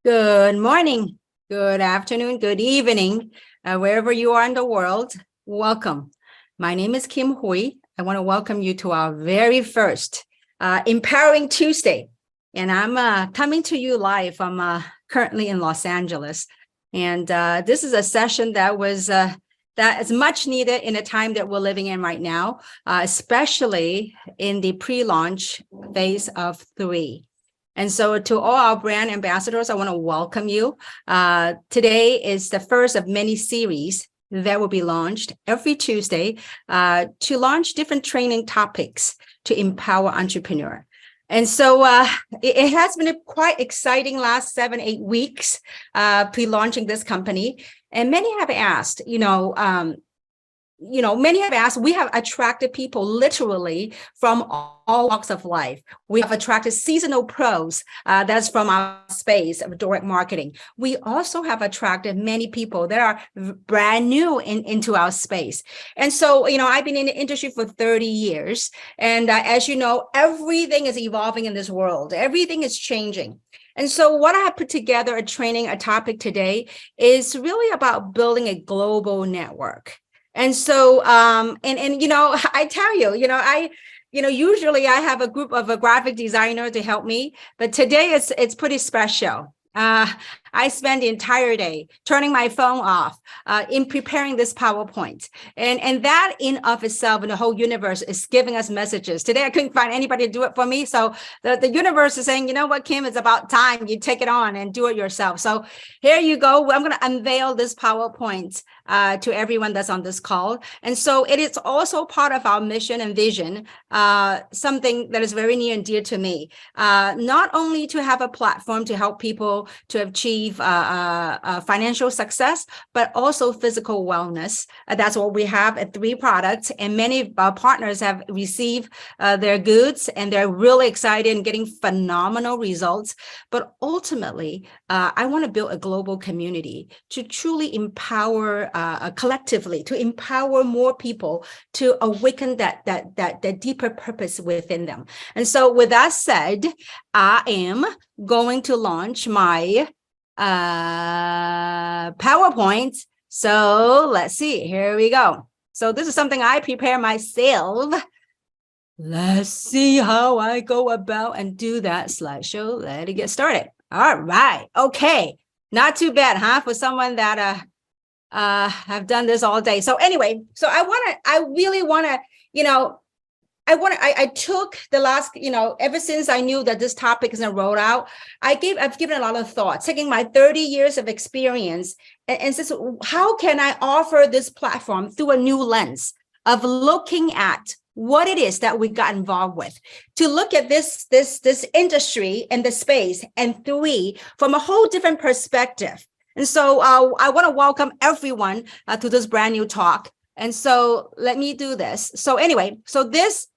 Good morning, good afternoon, good evening, wherever you are in the world, welcome. My name is Kim Hui. I want to welcome you to our very first Empowering Tuesday. And I'm coming to you live. I'm currently in Los Angeles. And this is a session that is much needed in the time that we're living in right now, especially in the pre-launch phase of 3. And so to all our brand ambassadors, I want to welcome you. Today is the first of many series that will be launched every Tuesday to launch different training topics to empower entrepreneur. And so it has been a quite exciting last 7-8 weeks pre-launching this company. And many have asked, many have asked, we have attracted people literally from all walks of life. We have attracted seasonal pros, that's from our space of direct marketing. We also have attracted many people that are brand new into our space. And so, I've been in the industry for 30 years. And as you know, everything is evolving in this world. Everything is changing. And so what I have put together a topic today is really about building a global network. And so, I tell you, usually I have a group of a graphic designer to help me, but today it's pretty special. I spend the entire day turning my phone off in preparing this PowerPoint. And that in of itself and the whole universe is giving us messages. Today, I couldn't find anybody to do it for me. So the universe is saying, you know what, Kim, it's about time you take it on and do it yourself. So here you go. I'm going to unveil this PowerPoint to everyone that's on this call. And so it is also part of our mission and vision, something that is very near and dear to me, not only to have a platform to help people to achieve financial success, but also physical wellness. That's what we have at 3 products, and many of our partners have received their goods, and they're really excited and getting phenomenal results. But ultimately, I want to build a global community to truly empower collectively, to empower more people to awaken that deeper purpose within them. And so with that said, I am going to launch my PowerPoint. So let's see, here we go. So this is something I prepare myself. Let's see how I go about and do that slideshow. Let it get started. All right. Okay. Not too bad, huh? For someone that have done this all day. So anyway, so I took the last, ever since I knew that this topic is going to roll out, I've given a lot of thought, taking my 30 years of experience and says, how can I offer this platform through a new lens of looking at what it is that we got involved with, to look at this industry and the space and 3 from a whole different perspective. And so I want to welcome everyone to this brand new talk. And so let me do this. So anyway, so this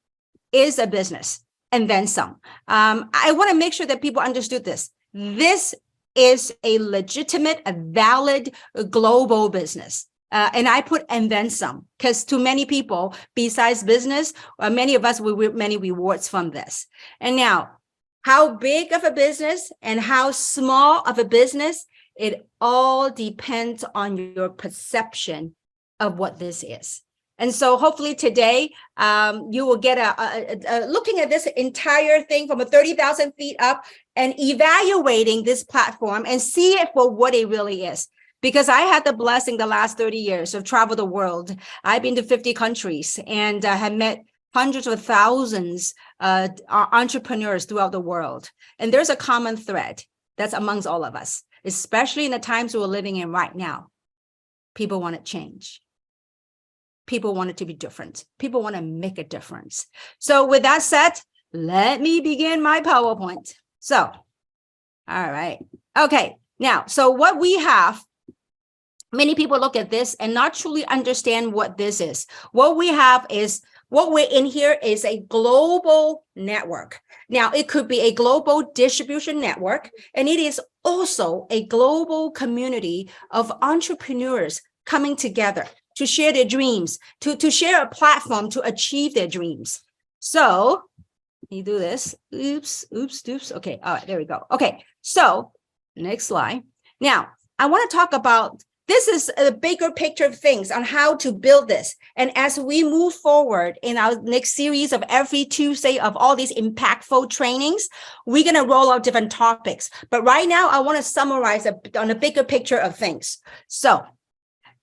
is a business and then some. I want to make sure that people understood this. This is a legitimate, a valid global business. And I put and then some, because to many people, besides business, many of us will reap many rewards from this. And now, how big of a business and how small of a business, it all depends on your perception of what this is. And so hopefully today, you will get a looking at this entire thing from a 30,000 feet up and evaluating this platform and see it for what it really is. Because I had the blessing the last 30 years of travel the world. I've been to 50 countries and have met hundreds of thousands of entrepreneurs throughout the world. And there's a common thread that's amongst all of us, especially in the times we're living in right now. People want to change. People want it to be different. People want to make a difference. So with that said, let me begin my PowerPoint. So, all right. Okay. Now, so what we have, many people look at this and not truly understand what this is. What we have is, what we're in here is a global network. Now, it could be a global distribution network, and it is also a global community of entrepreneurs coming together to share their dreams, to share a platform to achieve their dreams. So, let me do this. Oops. Okay, all right, there we go. Okay, so Next slide. Now, I want to talk about, this is a bigger picture of things on how to build this. And as we move forward in our next series of every Tuesday of all these impactful trainings, we're going to roll out different topics. But right now, I want to summarize on a bigger picture of things. So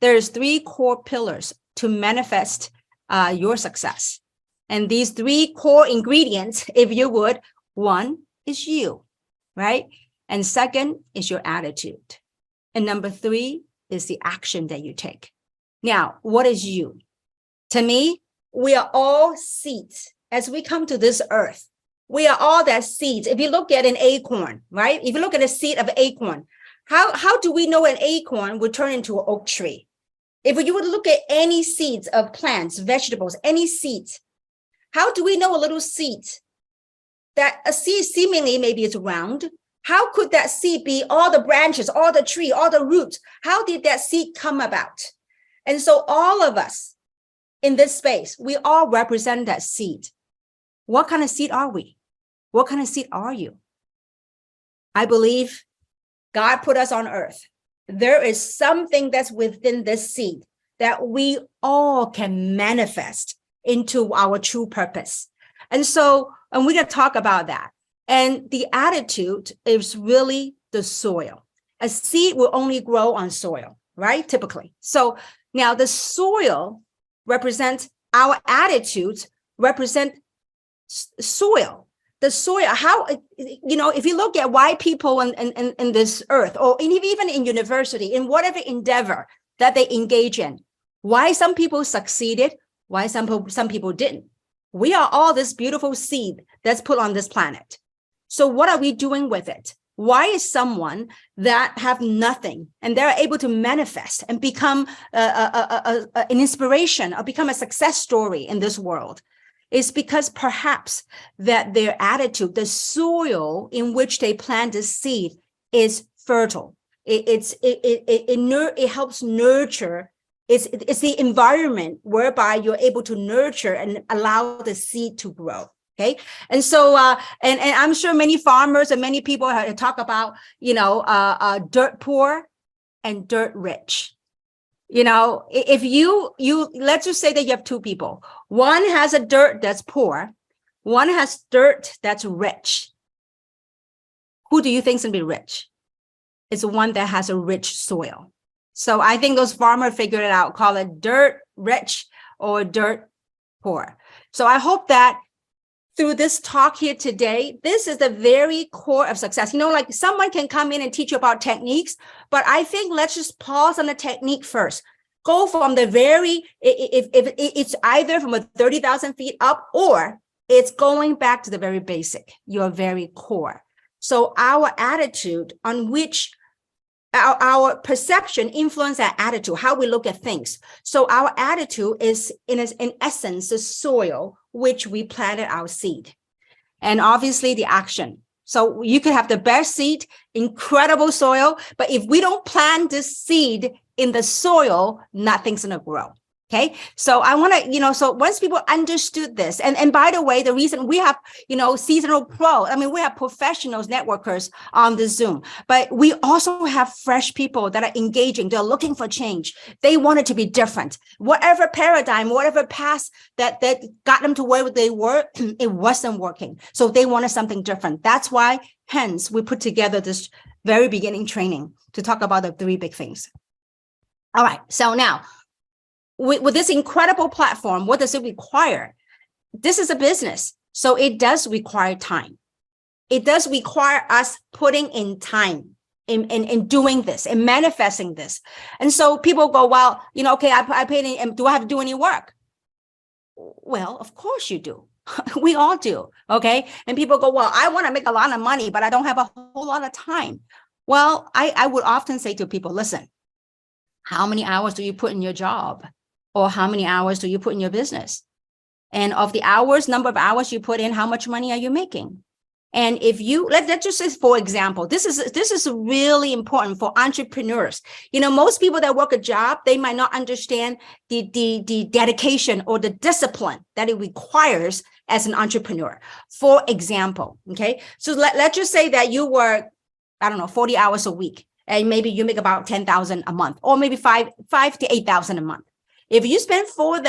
there's 3 core pillars to manifest your success. And these 3 core ingredients, if you would, 1 is you, right? And second is your attitude. And number 3 is the action that you take. Now, what is you? To me, we are all seeds. As we come to this earth, we are all that seeds. If you look at an acorn, right? If you look at a seed of acorn, how do we know an acorn would turn into an oak tree? If you would look at any seeds of plants, vegetables, any seeds, how do we know a little seed? That a seed seemingly maybe is round. How could that seed be all the branches, all the tree, all the roots? How did that seed come about? And so all of us in this space, we all represent that seed. What kind of seed are we? What kind of seed are you? I believe God put us on earth. There is something that's within this seed that we all can manifest into our true purpose. And so, and we're going to talk about that. And the attitude is really the soil. A seed will only grow on soil, right? Typically. So now the soil represents our attitudes, represent soil. The soil, how, if you look at why people in this earth, or even in university, in whatever endeavor that they engage in, why some people succeeded, why some people didn't. We are all this beautiful seed that's put on this planet. So what are we doing with it? Why is someone that have nothing and they're able to manifest and become an inspiration or become a success story in this world? It's because perhaps that their attitude, the soil in which they plant the seed is fertile. It helps nurture. It's the environment whereby you're able to nurture and allow the seed to grow. Okay. And so, and I'm sure many farmers and many people have talk about, dirt poor and dirt rich. If you let's just say that you have 2 people. One has a dirt that's poor. One has dirt that's rich. Who do you think is going to be rich? It's the one that has a rich soil. So I think those farmers figured it out, call it dirt rich or dirt poor. So I hope that through this talk here today, this is the very core of success. Like someone can come in and teach you about techniques, but I think let's just pause on the technique first. Go from the if it's either from 30,000 feet up, or it's going back to the very basic, your very core. So our attitude on which our perception influence our attitude, how we look at things. So our attitude is in essence, the soil which we planted our seed. And obviously the action. So you could have the best seed, incredible soil, but if we don't plant this seed in the soil, nothing's going to grow. Okay. So I want to, so once people understood this, and by the way, the reason we have, seasonal pro, we have professionals, networkers on the Zoom, but we also have fresh people that are engaging. They're looking for change. They want it to be different. Whatever paradigm, whatever path that got them to where they were, it wasn't working. So they wanted something different. That's why, hence, we put together this very beginning training to talk about the 3 big things. All right. So now, with this incredible platform, what does it require? This is a business, so it does require time. It does require us putting in time in doing this and manifesting this. And so people go, well, okay, I paid in, do I have to do any work? Well, of course you do. We all do, okay? And people go, well, I want to make a lot of money, but I don't have a whole lot of time. Well, I would often say to people, listen, how many hours do you put in your job? Or how many hours do you put in your business? And of the number of hours you put in, how much money are you making? And if you, let's just say, for example, this is really important for entrepreneurs. Most people that work a job, they might not understand the dedication or the discipline that it requires as an entrepreneur. For example, okay, so let's just say that you were I don't know, 40 hours a week, and maybe you make about 10,000 a month, or maybe five to 8,000 a month. If you spend 40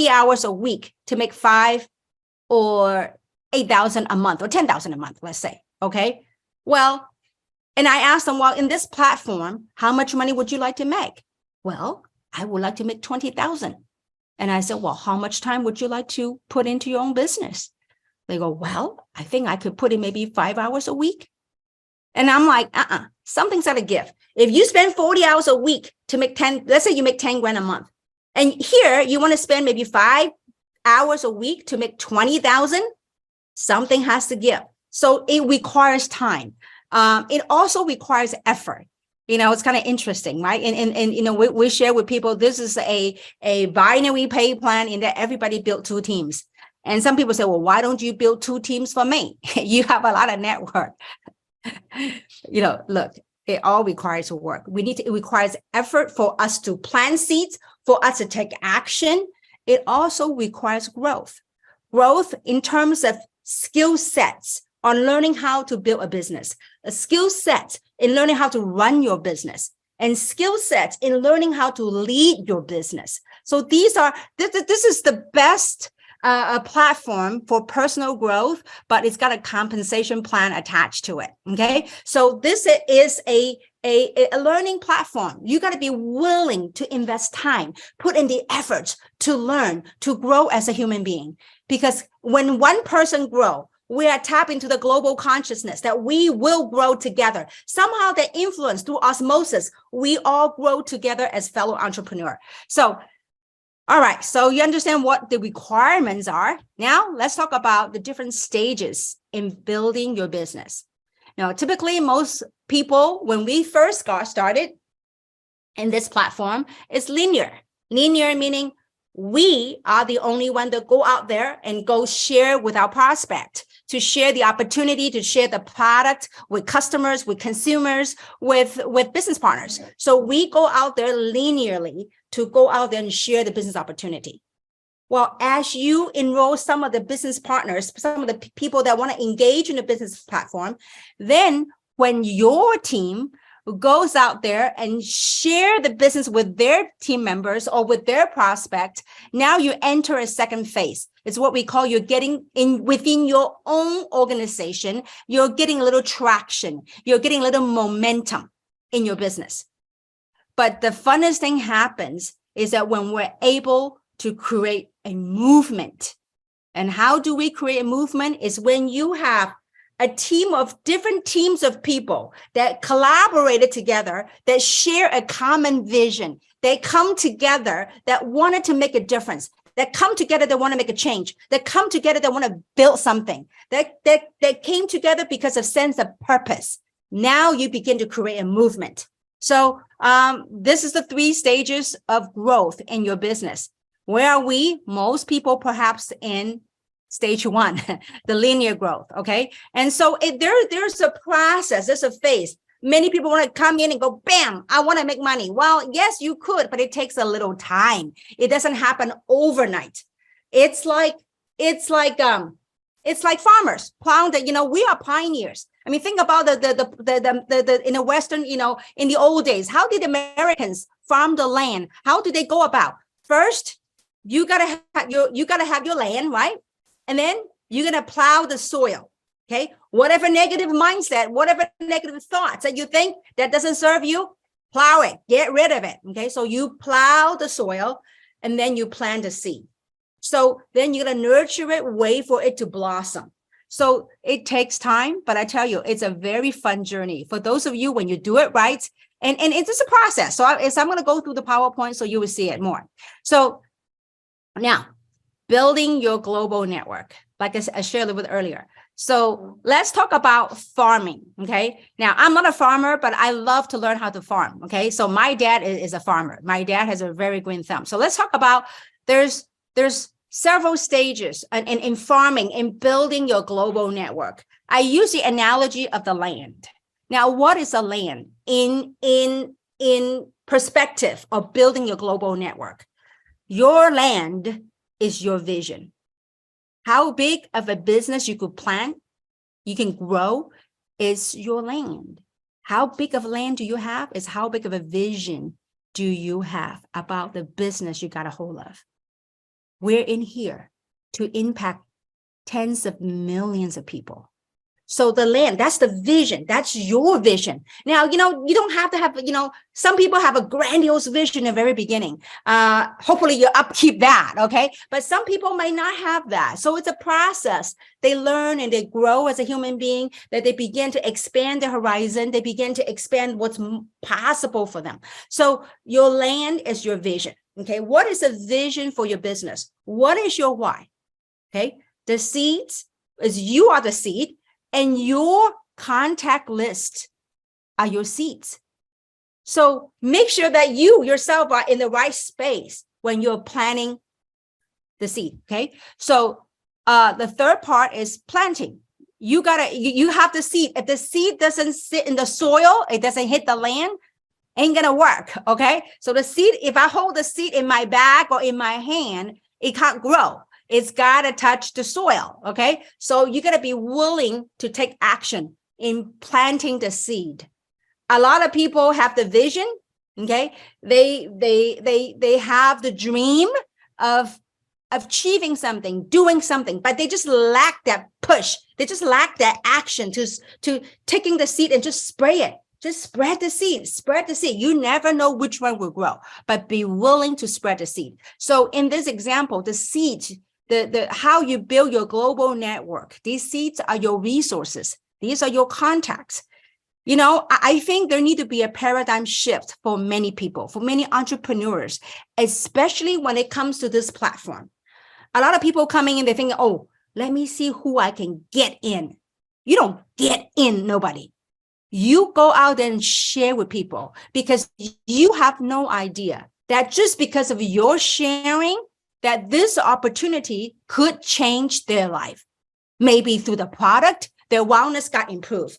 hours a week to make 5 or 8,000 a month, or 10,000 a month, let's say, okay? Well, and I asked them, well, in this platform, how much money would you like to make? Well, I would like to make 20,000. And I said, well, how much time would you like to put into your own business? They go, well, I think I could put in maybe 5 hours a week. And I'm like, something's got to give. If you spend 40 hours a week to make 10, let's say you make 10 grand a month. And here you want to spend maybe 5 hours a week to make 20,000, something has to give. So it requires time. It also requires effort. It's kind of interesting, right? And we share with people, this is a binary pay plan in that everybody built 2 teams. And some people say, well, why don't you build 2 teams for me? You have a lot of network. Look, it all requires work. It requires effort for us to plant seeds, for us to take action. It also requires growth in terms of skill sets on learning how to build a business, a skill set in learning how to run your business, and skill sets in learning how to lead your business. So this is the best platform for personal growth, but it's got a compensation plan attached to it. Okay. So this is a learning platform. You got to be willing to invest time, put in the effort to learn, to grow as a human being. Because when one person grows, we are tapping into the global consciousness that we will grow together. Somehow the influence through osmosis, we all grow together as fellow entrepreneurs. So, all right, so you understand what the requirements are. Now, let's talk about the different stages in building your business. Now, typically, most people, when we first got started in this platform, it's linear. Linear meaning we are the only one that go out there and go share with our prospect, to share the opportunity, to share the product with customers, with consumers, with business partners. So we go out there linearly to go out there and share the business opportunity. Well, as you enroll some of the business partners, some of the people that want to engage in the business platform, then when your team goes out there and share the business with their team members or with their prospect, now you enter a second phase. It's what we call you're getting in within your own organization. You're getting a little traction. You're getting a little momentum in your business. But the funnest thing happens is that when we're able to create a movement. And how do we create a movement? Is when you have a team of different teams of people that collaborated together, that share a common vision. They come together that wanted to make a difference, that come together that want to make a change, that come together that want to build something, that came together because of sense of purpose. Now you begin to create a movement. So this is the 3 stages of growth in your business. Where are we? Most people perhaps in stage 1, the linear growth, okay? And so there's a process, there's a phase. Many people want to come in and go, bam, I want to make money. Well, yes, you could, but it takes a little time. It doesn't happen overnight. It's like farmers plowing that, we are pioneers. I mean, think about the in the Western, in the old days, how did Americans farm the land? How do they go about? First, you gotta have your land, right? And then you're gonna plow the soil. Okay, whatever negative mindset, whatever negative thoughts that you think that doesn't serve you, plow it, get rid of it. Okay, so you plow the soil and then you plant a seed. So then you're gonna nurture it, wait for it to blossom. So it takes time, but I tell you, it's a very fun journey. For those of you, when you do it right, and it's just a process. So I'm gonna go through the PowerPoint so you will see it more. So now, building your global network, like I shared a little bit earlier. So let's talk about farming, okay? Now, I'm not a farmer, but I love to learn how to farm, okay? So my dad is a farmer. My dad has a very green thumb. So let's talk about, there's several stages in farming, in building your global network. I use the analogy of the land. Now, what is a land in perspective of building your global network? Your land is your vision. How big of a business you could plan, you can grow, is your land. How big of land do you have is how big of a vision do you have about the business you got a hold of. We're in here to impact tens of millions of people. So the land, that's the vision. That's your vision. Now, you don't have to have, some people have a grandiose vision in the very beginning. Hopefully you upkeep that, okay? But some people may not have that. So it's a process. They learn and they grow as a human being, that they begin to expand their horizon. They begin to expand what's possible for them. So your land is your vision, okay? What is the vision for your business? What is your why? Okay? The seeds is you are the seed. And your contact list are your seeds. So make sure that you yourself are in the right space when you're planting the seed, okay? So the third part is planting. You have the seed. If the seed doesn't sit in the soil, it doesn't hit the land, ain't gonna work, okay? So the seed, if I hold the seed in my bag or in my hand, it can't grow. It's got to touch the soil, okay? So you got to be willing to take action in planting the seed. A lot of people have the vision, okay? They have the dream of achieving something, doing something, but they just lack that push. They just lack that action to taking the seed and just spray it. Just spread the seed, spread the seed. You never know which one will grow, but be willing to spread the seed. So in this example, the seed, the how you build your global network, these seeds are your resources. These are your contacts. I think there need to be a paradigm shift for many people, for many entrepreneurs, especially when it comes to this platform. A lot of people coming in, they think, oh, let me see who I can get in. You don't get in nobody. You go out and share with people, because you have no idea that just because of your sharing, that this opportunity could change their life. Maybe through the product, their wellness got improved.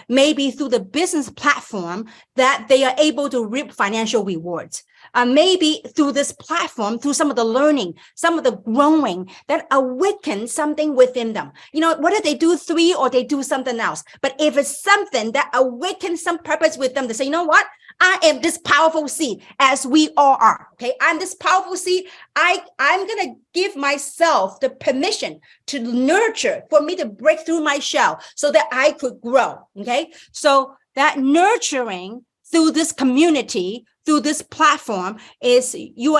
Maybe through the business platform that they are able to reap financial rewards. Maybe through this platform, through some of the learning, some of the growing that awakens something within them. Whether they do 3 or they do something else. But if it's something that awakens some purpose with them, to say, you know what? I am this powerful seed, as we all are. Okay, I'm this powerful seed. I'm gonna give myself the permission to nurture, for me to break through my shell so that I could grow. Okay, so that nurturing through this community, through this platform, is you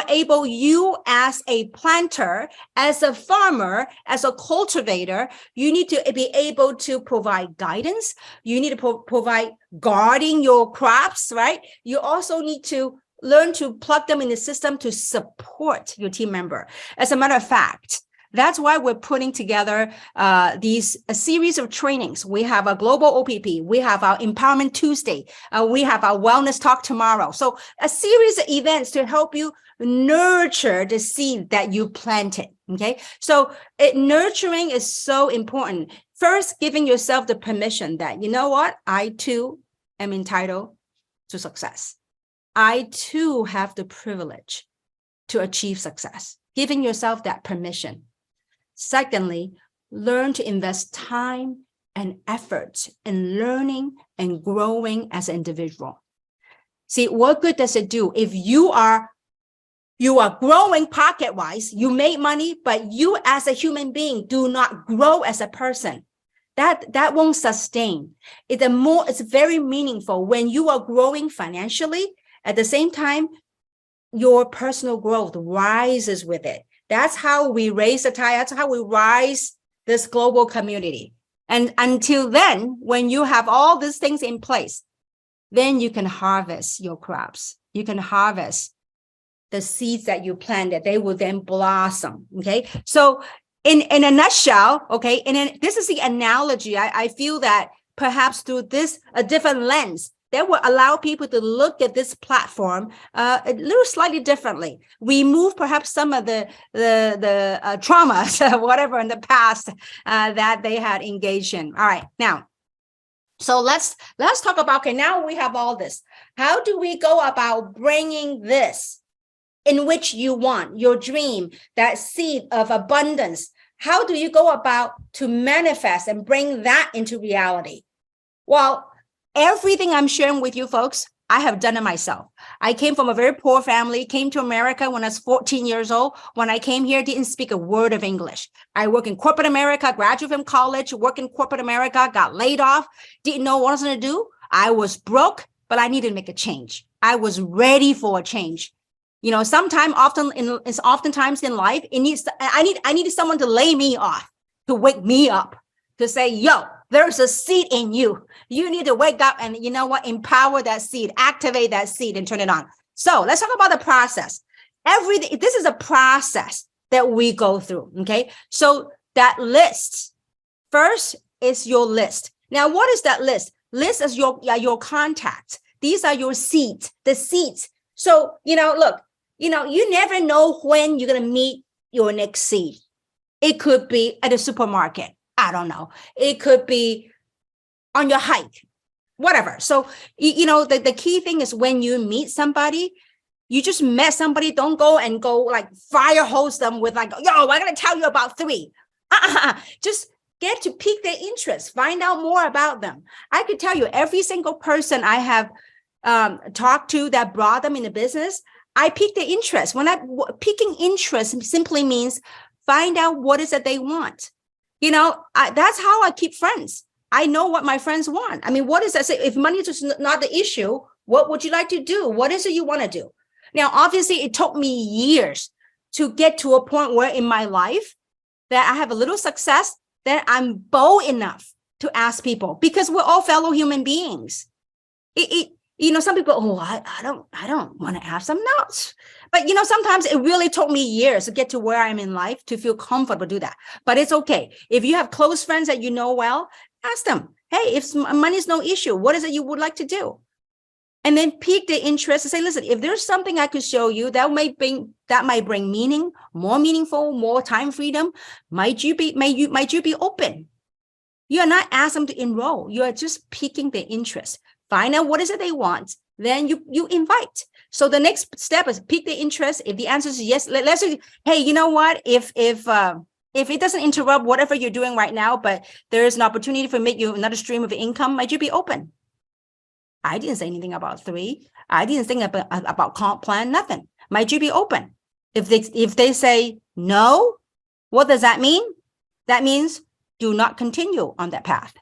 as a planter, as a farmer, as a cultivator, you need to be able to provide guidance. You need to provide guarding your crops, right? You also need to learn to plug them in the system to support your team member. As a matter of fact, that's why we're putting together a series of trainings. We have a global OPP. We have our Empowerment Tuesday. We have our Wellness Talk tomorrow. So a series of events to help you nurture the seed that you planted. Okay, so nurturing is so important. First, giving yourself the permission that, you know what, I too am entitled to success. I too have the privilege to achieve success. Giving yourself that permission. Secondly, learn to invest time and effort in learning and growing as an individual. See, what good does it do if you are growing pocket-wise, you make money, but you as a human being do not grow as a person? That won't sustain. It's very meaningful when you are growing financially. At the same time, your personal growth rises with it. That's how we raise the tide. That's how we rise this global community. And until then, when you have all these things in place, then you can harvest your crops. You can harvest the seeds that you planted. They will then blossom. Okay. So in a nutshell, okay, this is the analogy. I feel that perhaps through a different lens, that will allow people to look at this platform a little slightly differently. Remove perhaps some of the traumas, whatever in the past that they had engaged in. All right, now, so let's talk about, okay, now we have all this. How do we go about bringing this in which you want, your dream, that seed of abundance? How do you go about to manifest and bring that into reality? Well, everything I'm sharing with you folks, I have done it myself. I came from a very poor family, came to America when I was 14 years old. When I came here, didn't speak a word of English. I work in corporate America, graduated from college, work in corporate America, got laid off, didn't know what I was going to do. I was broke, but I needed to make a change. I was ready for a change. You know, oftentimes in life, I needed someone to lay me off, to wake me up, to say, yo, there's a seed in you. You need to wake up and, you know what, empower that seed, activate that seed and turn it on. So let's talk about the process. This is a process that we go through, okay? So that list, first is your list. Now, what is that list? List is your contacts. These are your seeds, the seeds. So, look, you never know when you're going to meet your next seed. It could be at a supermarket. I don't know. It could be on your hike, whatever. So, the key thing is when you meet somebody, you just met somebody, don't go like fire hose them with like, yo, I'm going to tell you about 3. Just get to pique their interest, find out more about them. I could tell you every single person I have talked to that brought them in the business, I piqued their interest. Piquing interest simply means find out what is it they want. That's how I keep friends. I know what my friends want. I mean, what is that? Say, if money is not the issue, what would you like to do? What is it you want to do? Now, obviously, it took me years to get to a point where in my life that I have a little success, that I'm bold enough to ask people, because we're all fellow human beings. Some people, I don't want to ask them. No. But, sometimes it really took me years to get to where I'm in life to feel comfortable to do that. But it's okay. If you have close friends that you know well, ask them, hey, if money is no issue, what is it you would like to do? And then pique their interest and say, listen, if there's something I could show you that might bring meaning, more meaningful, more time freedom, might you be open? You are not asking them to enroll. You are just piquing their interest. Find out what is it they want. Then you invite. So the next step is pique their interest. If the answer is yes, let's say, hey, you know what? If it doesn't interrupt whatever you're doing right now, but there is an opportunity for make you another stream of income, might you be open? I didn't say anything about 3. I didn't think about comp plan, nothing. Might you be open? If they say no, what does that mean? That means do not continue on that path.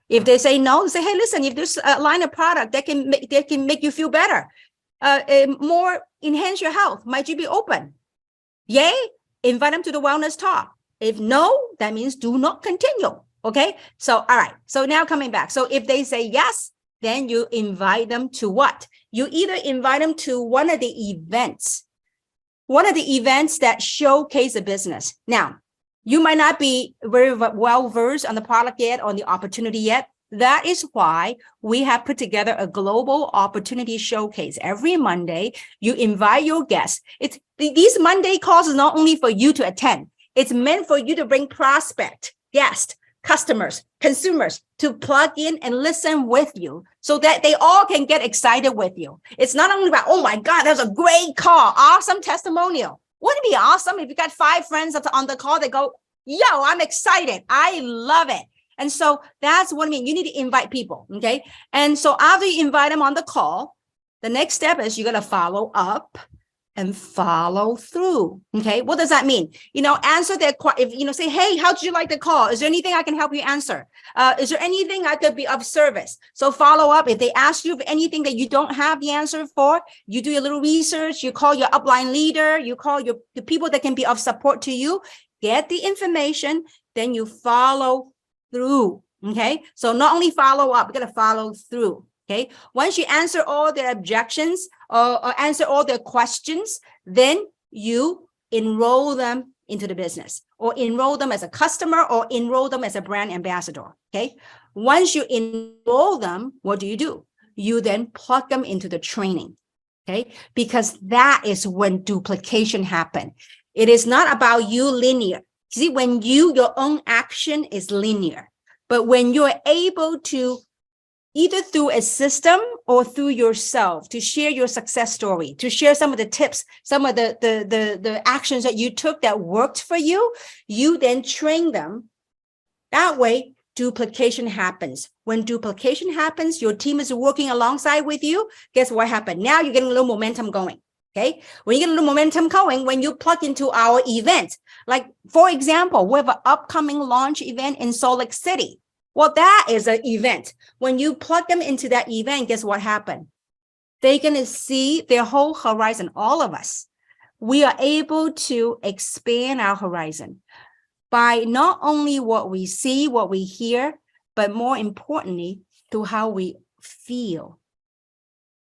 If they say no, say, hey, listen, if there's a line of product that can make you feel better, more enhance your health, might you be open? Yay, invite them to the wellness talk. If no, that means do not continue. Okay, so all right. So now coming back. So if they say yes, then you invite them to what? You either invite them to one of the events that showcase a business. Now, you might not be very well versed on the product yet, on the opportunity yet. That is why we have put together a global opportunity showcase. Every Monday, you invite your guests. These Monday calls is not only for you to attend. It's meant for you to bring prospect, guests, customers, consumers to plug in and listen with you so that they all can get excited with you. It's not only about, oh my God, that was a great call, awesome testimonial. Wouldn't it be awesome if you got 5 friends on the call that go, yo, I'm excited. I love it. And so that's what I mean. You need to invite people, okay? And so after you invite them on the call, the next step is you're going to follow up and follow through, okay? What does that mean? Answer their if say, hey, how did you like the call? Is there anything I can help you answer? Is there anything I could be of service? So follow up. If they ask you for anything that you don't have the answer for, you do a little research, you call your upline leader, you call the people that can be of support to you, get the information, then you follow through, okay? So not only follow up, you got to follow through. Okay. Once you answer all their objections or answer all their questions, then you enroll them into the business or enroll them as a customer or enroll them as a brand ambassador. Okay. Once you enroll them, what do? You then plug them into the training. Okay. Because that is when duplication happens. It is not about you linear. See, when your own action is linear, but when you're able to either through a system or through yourself to share your success story, to share some of the tips, some of the actions that you took that worked for you, you then train them. That way, duplication happens. When duplication happens, your team is working alongside with you. Guess what happened? Now you're getting a little momentum going. Okay. When you get a little momentum going, when you plug into our event, like for example, we have an upcoming launch event in Salt Lake City. Well, that is an event. When you plug them into that event, guess what happened? They're going to see their whole horizon, all of us. We are able to expand our horizon by not only what we see, what we hear, but more importantly, through how we feel,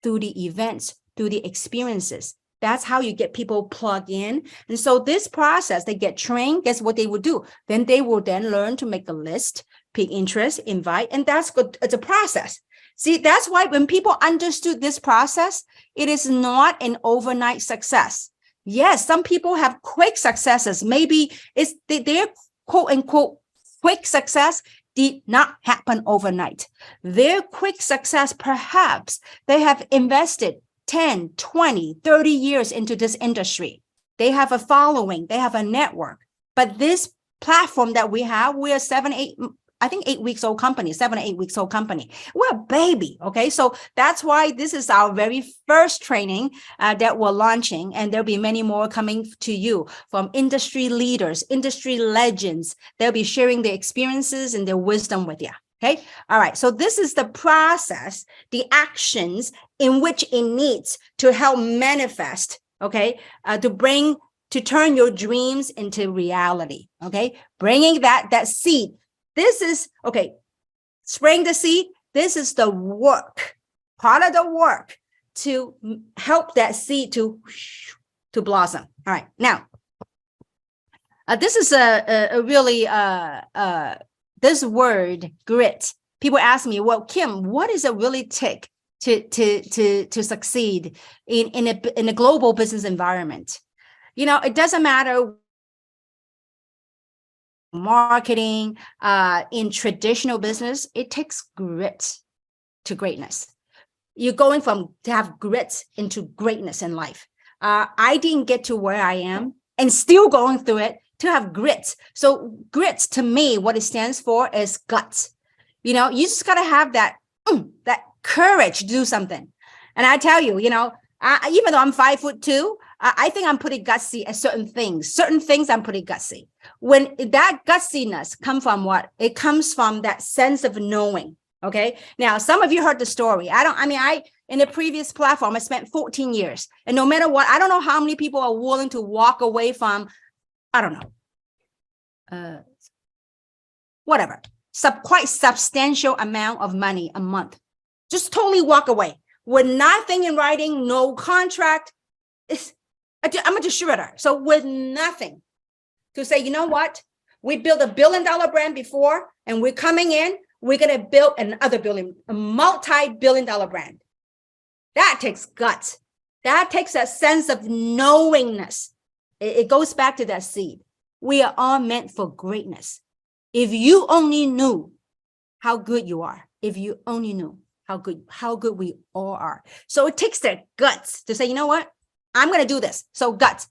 through the events, through the experiences. That's how you get people plugged in. And so this process, they get trained. Guess what they will do? Then they will then learn to make a list, pick interest, invite, and that's good. It's a process. See, that's why when people understood this process, it is not an overnight success. Yes, some people have quick successes. Maybe it's their quote unquote quick success did not happen overnight. Their quick success, perhaps they have invested 10, 20, 30 years into this industry. They have a following, they have a network. But this platform that we have, we are 8 weeks old company, 7 or 8 weeks old company. We're a baby, okay? So that's why this is our very first training that we're launching, and there'll be many more coming to you from industry leaders, industry legends. They'll be sharing their experiences and their wisdom with you, okay? All right, so this is the process, the actions in which it needs to help manifest, okay? To turn your dreams into reality, okay? Bringing that seed. This is, okay, spraying the seed. This is the work, part of the work to help that seed to blossom. All right, now, this is a really, this word, grit. People ask me, well, Kim, what does it really take to succeed in a global business environment? You know, it doesn't matter marketing, in traditional business, it takes grit to greatness. You're going from to have grit into greatness in life. I didn't get to where I am and still going through it to have grit. So grit to me, what it stands for is guts. You know, you just got to have that courage to do something. And I tell you, you know, even though I'm 5'2", I think I'm pretty gutsy at certain things. Certain things I'm pretty gutsy. When that gutsiness comes from what? It comes from that sense of knowing. Okay. Now, some of you heard the story. In the previous platform, I spent 14 years. And no matter what, I don't know how many people are willing to walk away from, I don't know, whatever, quite substantial amount of money a month. Just totally walk away with nothing in writing, no contract. I'm a distributor. So with nothing to say, you know what? We built $1 billion brand before, and we're coming in, we're going to build another a multi-billion-dollar brand. That takes guts. That takes a sense of knowingness. It goes back to that seed. We are all meant for greatness. If you only knew how good you are, if you only knew how good we all are. So it takes that guts to say, you know what? I'm going to do this. So guts.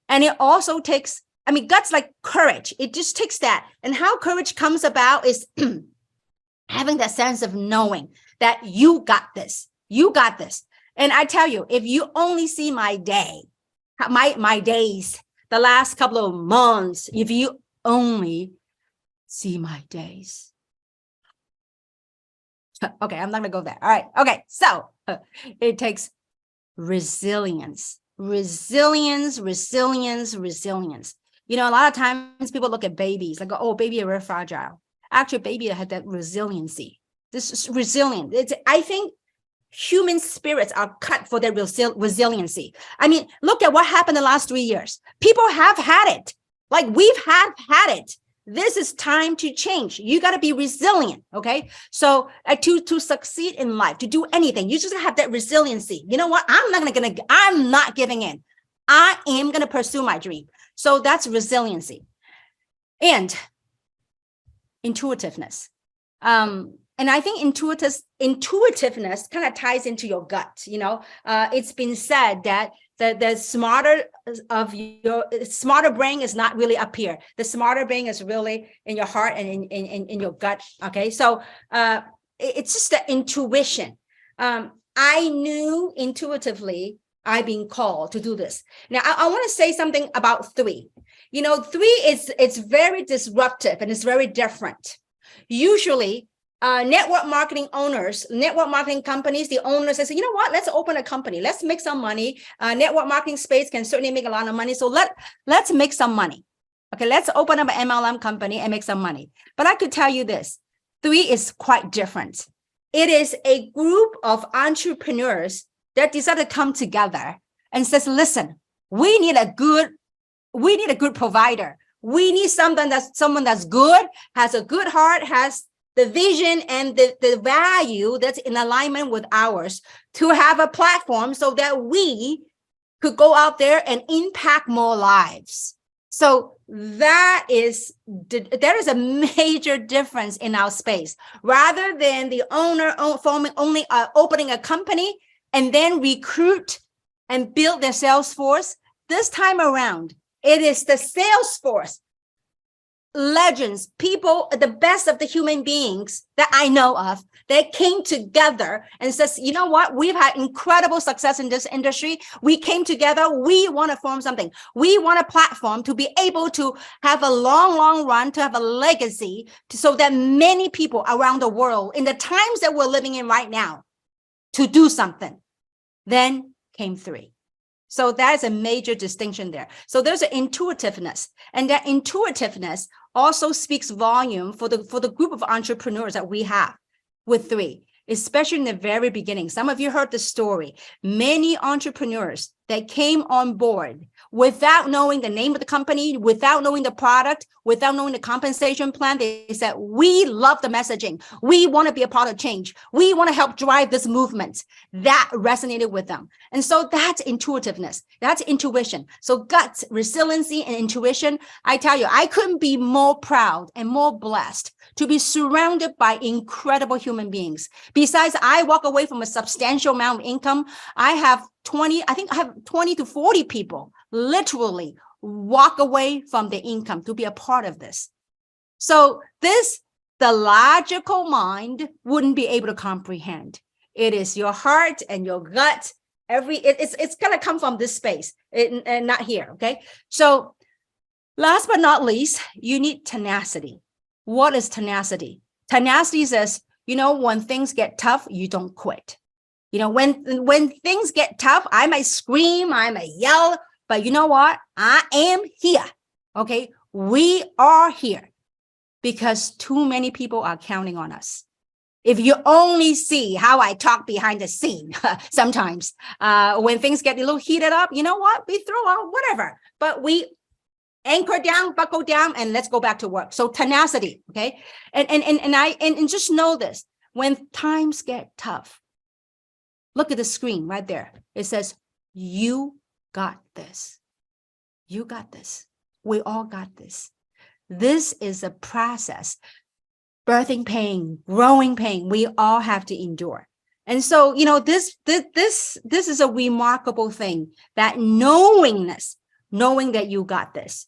And it also takes, guts like courage. It just takes that. And how courage comes about is having that sense of knowing that you got this. You got this. And I tell you, if you only see my day, my days, the last couple of months, if you only see my days. Okay, I'm not going to go there. All right. Okay. So it takes resilience. Resilience. You know, a lot of times people look at babies like, oh, baby are very fragile. Actually, baby had that resiliency. This is resilient. I think human spirits are cut for their resiliency. Look at what happened the last 3 years. People have had it. Like we've had it. This is time to change. You got to be resilient. Okay. So to succeed in life, to do anything, you just have that resiliency. You know what? I'm not giving in. I am going to pursue my dream. So that's resiliency and intuitiveness. And I think intuitiveness kind of ties into your gut. You know, it's been said that The smarter brain is not really up here. The smarter brain is really in your heart and in your gut. Okay, so it's just the intuition. I knew intuitively I've been called to do this. Now I want to say something about 3. You know, 3 it's very disruptive and it's very different. Usually network marketing owners, network marketing companies, the owners, they say, you know what, let's open a company, let's make some money. Network marketing space can certainly make a lot of money, so let's make some money. Okay, let's open up an MLM company and make some money. But I could tell you this, 3 is quite different. It is a group of entrepreneurs that decided to come together and says, listen, we need a good provider. We need someone that's good, has a good heart, has the vision and the value that's in alignment with ours, to have a platform so that we could go out there and impact more lives. So there is a major difference in our space. Rather than the owner opening a company and then recruit and build their sales force, this time around, it is the sales force, legends, people, the best of the human beings that I know of, that came together and says, you know what, we've had incredible success in this industry. We came together. We want to form something. We want a platform to be able to have a long run, to have a legacy, so that many people around the world, in the times that we're living in right now, to do something. Then came 3. So that is a major distinction there. So there's an intuitiveness, and that intuitiveness also speaks volume for the group of entrepreneurs that we have with 3, especially in the very beginning. Some of you heard the story. Many entrepreneurs that came on board without knowing the name of the company, without knowing the product, without knowing the compensation plan, they said, we love the messaging. We want to be a part of change. We want to help drive this movement. That resonated with them. And so that's intuitiveness. That's intuition. So guts, resiliency, and intuition. I tell you, I couldn't be more proud and more blessed to be surrounded by incredible human beings. Besides, I walk away from a substantial amount of income. I have 20 to 40 people literally walk away from the income to be a part of this. So the logical mind wouldn't be able to comprehend. It is your heart and your gut. It's going to come from this space and not here. Okay. So last but not least, you need tenacity. What is tenacity? Tenacity says, you know, when things get tough, you don't quit. You know, when things get tough, I might scream, I might yell, but you know what? I am here. Okay. We are here because too many people are counting on us. If you only see how I talk behind the scene, sometimes when things get a little heated up, you know what? We throw out whatever, but we anchor down, buckle down, and let's go back to work. So tenacity. Okay. And just know this, when times get tough, look at the screen right there. It says, you got this. You got this. We all got this. This is a process. Birthing pain, growing pain, we all have to endure. And so, you know, this is a remarkable thing, that knowing that you got this.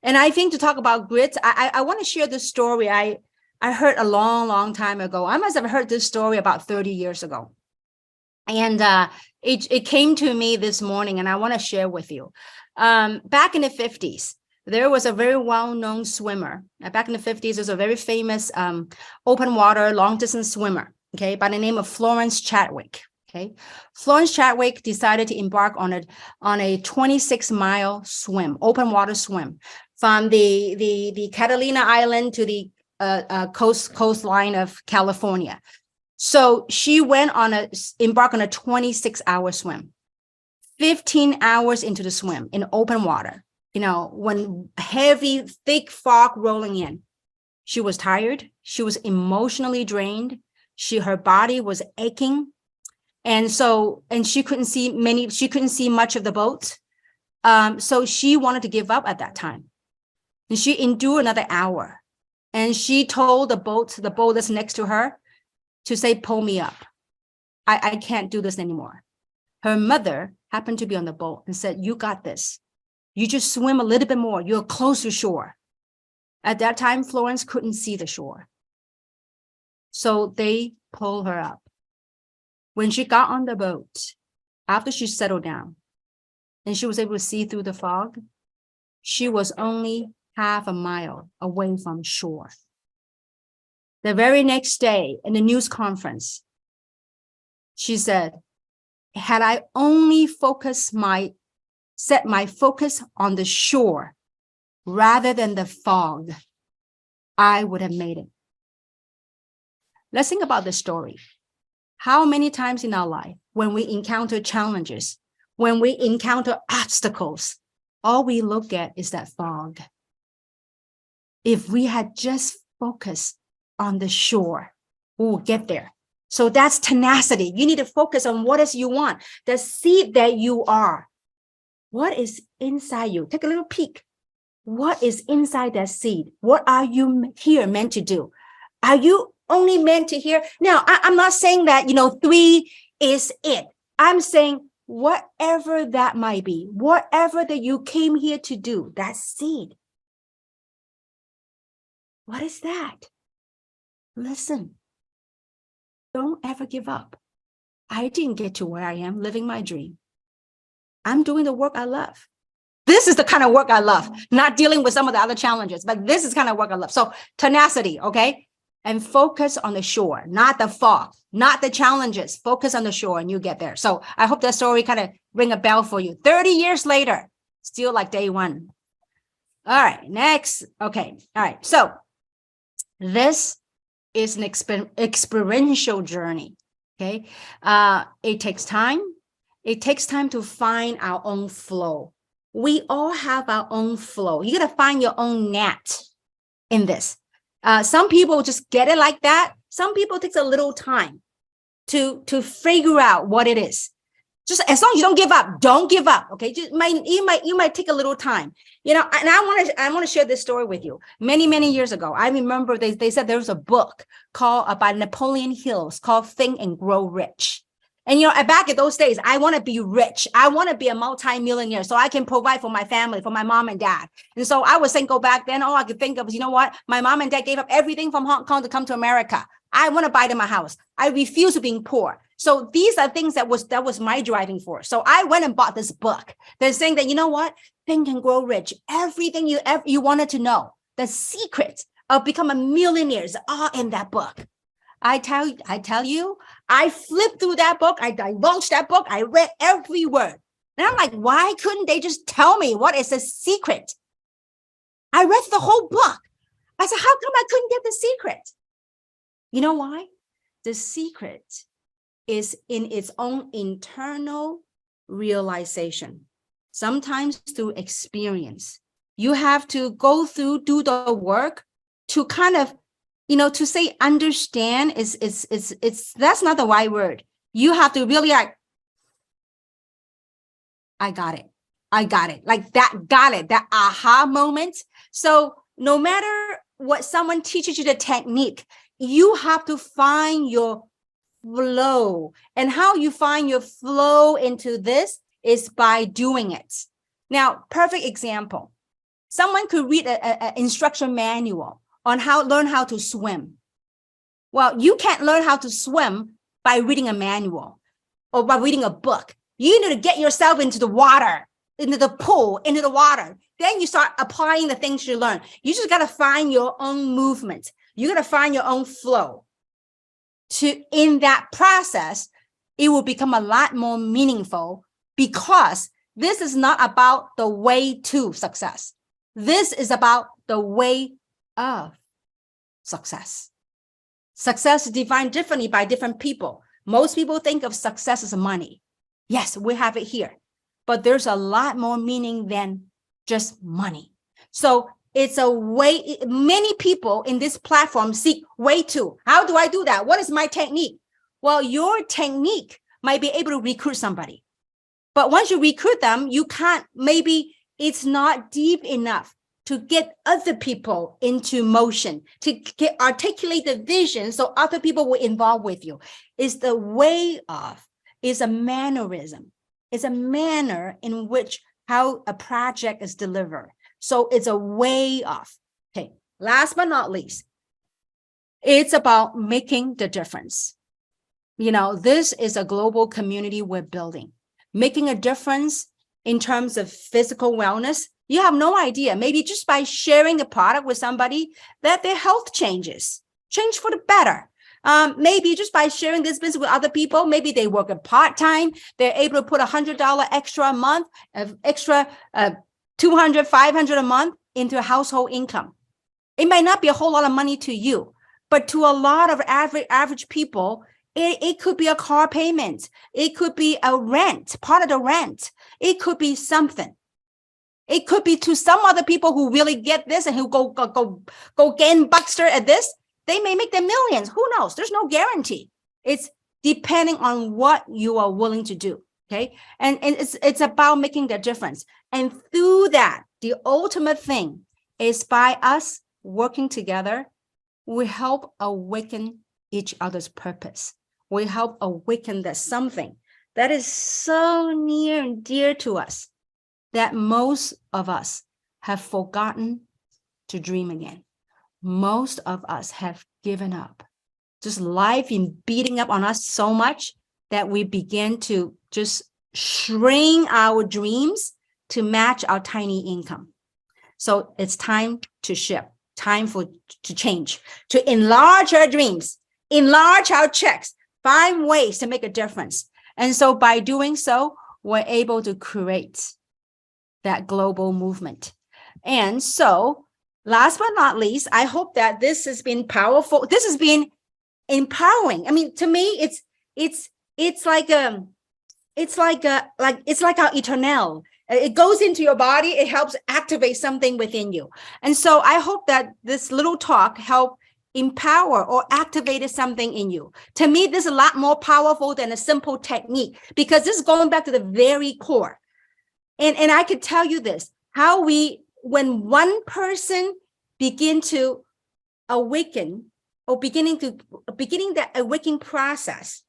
And I think to talk about grit, I want to share this story I heard a long time ago. I must have heard this story about 30 years ago. And it came to me this morning, and I want to share with you. Back in the 50s, there was a very well-known swimmer. Back in the 50s, there's a very famous open water, long-distance swimmer, okay, by the name of Florence Chadwick. Okay, Florence Chadwick decided to embark on a 26-mile swim, open water swim, from the Catalina Island to the coastline of California. So she embarked on a 26-hour swim, 15 hours into the swim in open water. You know, when heavy, thick fog rolling in, she was tired. She was emotionally drained. Her body was aching. And she couldn't see much of the boat. So she wanted to give up at that time. And she endured another hour. And she told the boat that's next to her, to say, pull me up. I can't do this anymore. Her mother happened to be on the boat and said, you got this. You just swim a little bit more. You're close to shore. At that time, Florence couldn't see the shore. So they pulled her up. When she got on the boat, after she settled down and she was able to see through the fog, she was only half a mile away from shore. The very next day in the news conference, she said, had I only set my focus on the shore rather than the fog, I would have made it. Let's think about the story. How many times in our life, when we encounter challenges, when we encounter obstacles, all we look at is that fog. If we had just focused on the shore, we will get there. So that's tenacity. You need to focus on what is you want, the seed that you are. What is inside you? Take a little peek. What is inside that seed? What are you here meant to do? Are you only meant to hear? Now, I'm not saying that, 3 is it. I'm saying whatever that might be, whatever that you came here to do, that seed. What is that? Listen, don't ever give up. I didn't get to where I am living my dream. I'm doing the work I love. This is the kind of work I love, not dealing with some of the other challenges, but this is kind of work I love. So tenacity, okay? And focus on the shore, not the fog, not the challenges. Focus on the shore and you get there. So I hope that story kind of ring a bell for you. 30 years later, still like day one. All right, next. Okay, all right. So this is an experiential journey, okay? It takes time. It takes time to find our own flow. We all have our own flow. You got to find your own net in this. Some people just get it like that. Some people it takes a little time to figure out what it is. Just as long as you don't give up, don't give up. Okay, you might take a little time. And I want to share this story with you. Many years ago, I remember they said there was a book called by Napoleon Hills called Think and Grow Rich. And back in those days, I want to be rich. I want to be a multi-millionaire so I can provide for my family, for my mom and dad. And so I was single back then. All I could think of was, what? My mom and dad gave up everything from Hong Kong to come to America. I want to buy them a house. I refuse to being poor. So these are things that was my driving force. So I went and bought this book. They're saying that, Think and Grow Rich. Everything you wanted to know, the secrets of becoming a millionaire is all in that book. I tell you, I flipped through that book. I divulged that book. I read every word. And I'm like, why couldn't they just tell me what is the secret? I read the whole book. I said, how come I couldn't get the secret? You know why? The secret is in its own internal realization, sometimes through experience. You have to go through, do the work to kind of, to say understand is that's not the right word. You have to really I got it. Like that, got it, that aha moment. So no matter what someone teaches you the technique, you have to find your flow. And how you find your flow into this is by doing it. Now, perfect example. Someone could read an instruction manual on learn how to swim. Well, you can't learn how to swim by reading a manual or by reading a book. You need to get yourself into the water, into the pool, into the water. Then you start applying the things you learn. You just got to find your own movement. You got to find your own flow. In that process, it will become a lot more meaningful because this is not about the way to success. This is about the way of success. Success is defined differently by different people. Most people think of success as money. Yes, we have it here, but there's a lot more meaning than just money. So it's a way, many people in this platform seek way to. How do I do that? What is my technique? Well, your technique might be able to recruit somebody. But once you recruit them, you can't, maybe it's not deep enough to get other people into motion, to articulate the vision so other people will involve with you. It's the way of. is a mannerism. It's a manner in which how a project is delivered. So it's a way of, okay, last but not least, it's about making the difference. You know, this is a global community we're building, making a difference in terms of physical wellness. You have no idea, maybe just by sharing a product with somebody, that their health change for the better. Maybe just by sharing this business with other people, maybe they work a part-time, they're able to put $100 extra a month, extra 200, 500 a month into a household income. It might not be a whole lot of money to you, but to a lot of average people, it could be a car payment. It could be a rent, part of the rent. It could be something. It could be to some other people who really get this and who go gangbusters at this. They may make their millions. Who knows? There's no guarantee. It's depending on what you are willing to do. Okay. And it's about making the difference. And through that, the ultimate thing is by us working together, we help awaken each other's purpose. We help awaken that something that is so near and dear to us that most of us have forgotten to dream again. Most of us have given up. Just life in beating up on us so much that we begin to just shrink our dreams to match our tiny income. So it's time to shift, time to change, to enlarge our dreams, enlarge our checks, find ways to make a difference. And so by doing so, we're able to create that global movement. And so last but not least, I hope that this has been powerful. This has been empowering. I mean, to me, it's like our eternal. It goes into your body. It helps activate something within you. And so I hope that this little talk helped empower or activated something in you. To me, this is a lot more powerful than a simple technique, because this is going back to the very core. And I could tell you this, how when one person begin to awaken or beginning that awakening process,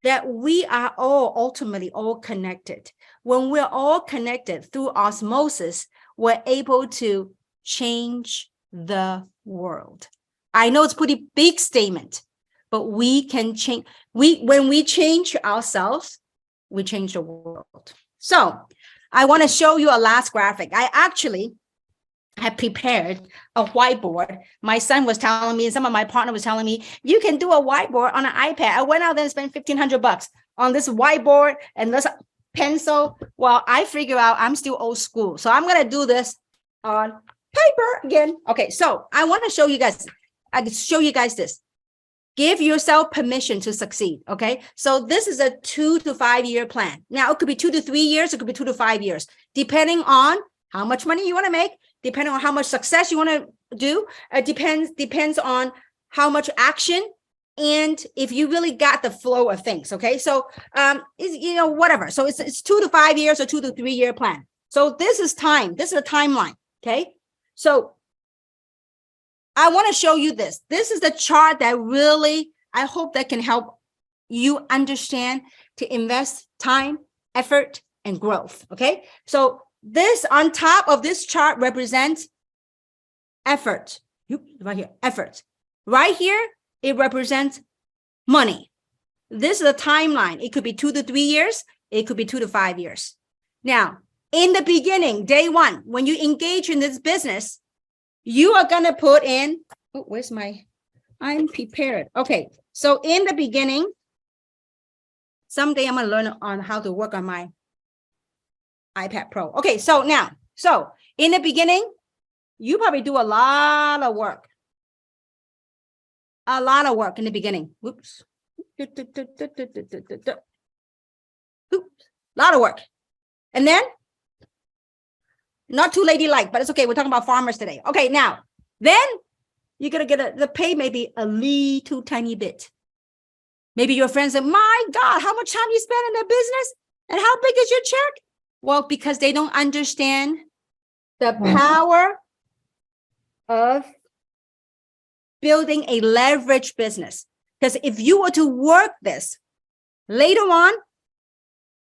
that we are all ultimately all connected. When we're all connected through osmosis, we're able to change the world. I know it's a pretty big statement, but we can change. When we change ourselves, we change the world. So I want to show you a last graphic. I actually have prepared a whiteboard. My son was telling me, and some of my partner was telling me, you can do a whiteboard on an iPad. I went out there and spent $1,500 on this whiteboard and this pencil. Well, I figure out I'm still old school. So I'm going to do this on paper again. Okay, so I want to show you guys. I can show you guys this. Give yourself permission to succeed. Okay, so this is a 2 to 5 year plan. Now, it could be 2 to 3 years. It could be 2 to 5 years, depending on how much money you want to make, depending on how much success you want to do. It depends on how much action and if you really got the flow of things. Okay, so whatever. So it's 2 to 5 years or 2 to 3 year plan. So this is time. This is a timeline. Okay, so I want to show you this. This is the chart that really, I hope that can help you understand to invest time, effort, and growth. Okay, so this on top of this chart represents effort. Right here, effort. Right here, it represents money. This is a timeline. It could be 2 to 3 years. It could be 2 to 5 years. Now, in the beginning, day one, when you engage in this business, you are going to put in, I'm prepared. Okay, so in the beginning, someday I'm going to learn on how to work on my iPad Pro. Okay, so in the beginning, you probably do a lot of work. A lot of work in the beginning. Whoops. A lot of work. And then, not too ladylike, but it's okay. We're talking about farmers today. Okay, now, then you're going to get the pay maybe a little tiny bit. Maybe your friends say, my God, how much time you spend in the business? And how big is your check? Well, because they don't understand the power of building a leverage business. Because if you were to work this later on,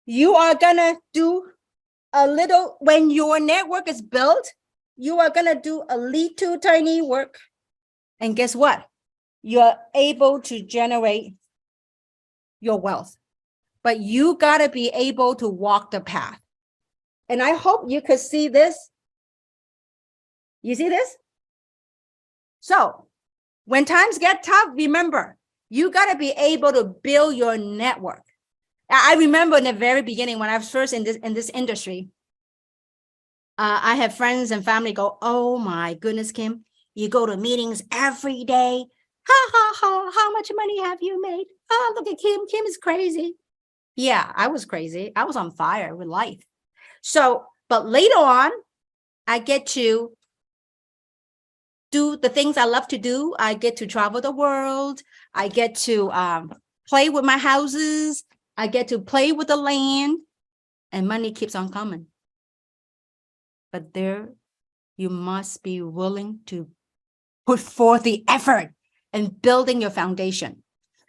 You are gonna do a little, when your network is built, you are gonna do a little tiny work. And guess what? You're able to generate your wealth. But you gotta be able to walk the path. And I hope you could see this. You see this? So when times get tough, remember, you gotta be able to build your network. I remember in the very beginning when I was first in this industry, I have friends and family go, "Oh my goodness, Kim, you go to meetings every day. Ha ha ha! How much money have you made? Oh, look at Kim. Kim is crazy." Yeah, I was crazy. I was on fire with life. So, but later on, I get to do the things I love to do. I get to travel the world. I get to play with my houses. I get to play with the land, and money keeps on coming. But there, you must be willing to put forth the effort in building your foundation.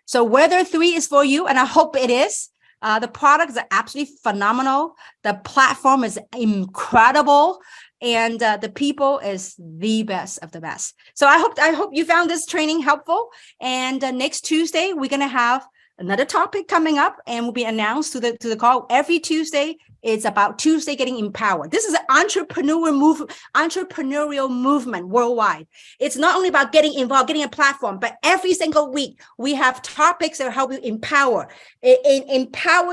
So whether 3 is for you, and I hope it is, the products are absolutely phenomenal. The platform is incredible, and the people is the best of the best. So I hope you found this training helpful. And next Tuesday, we're gonna have another topic coming up, and will be announced to the call. Every Tuesday, it's about Tuesday getting empowered. This is an entrepreneurial movement worldwide. It's not only about getting involved, getting a platform, but every single week we have topics that help you empower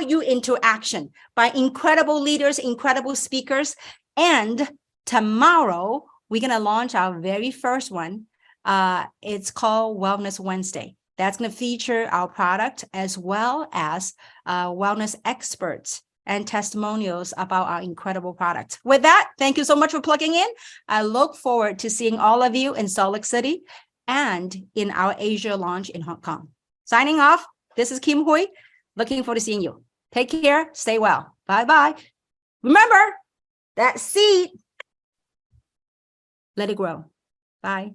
you into action by incredible leaders, incredible speakers. And tomorrow we're going to launch our very first one. It's called Wellness Wednesday. That's going to feature our product as well as wellness experts and testimonials about our incredible product. With that, thank you so much for plugging in. I look forward to seeing all of you in Salt Lake City and in our Asia launch in Hong Kong. Signing off, this is Kim Hui. Looking forward to seeing you. Take care, stay well. Bye-bye. Remember, that seed, let it grow. Bye.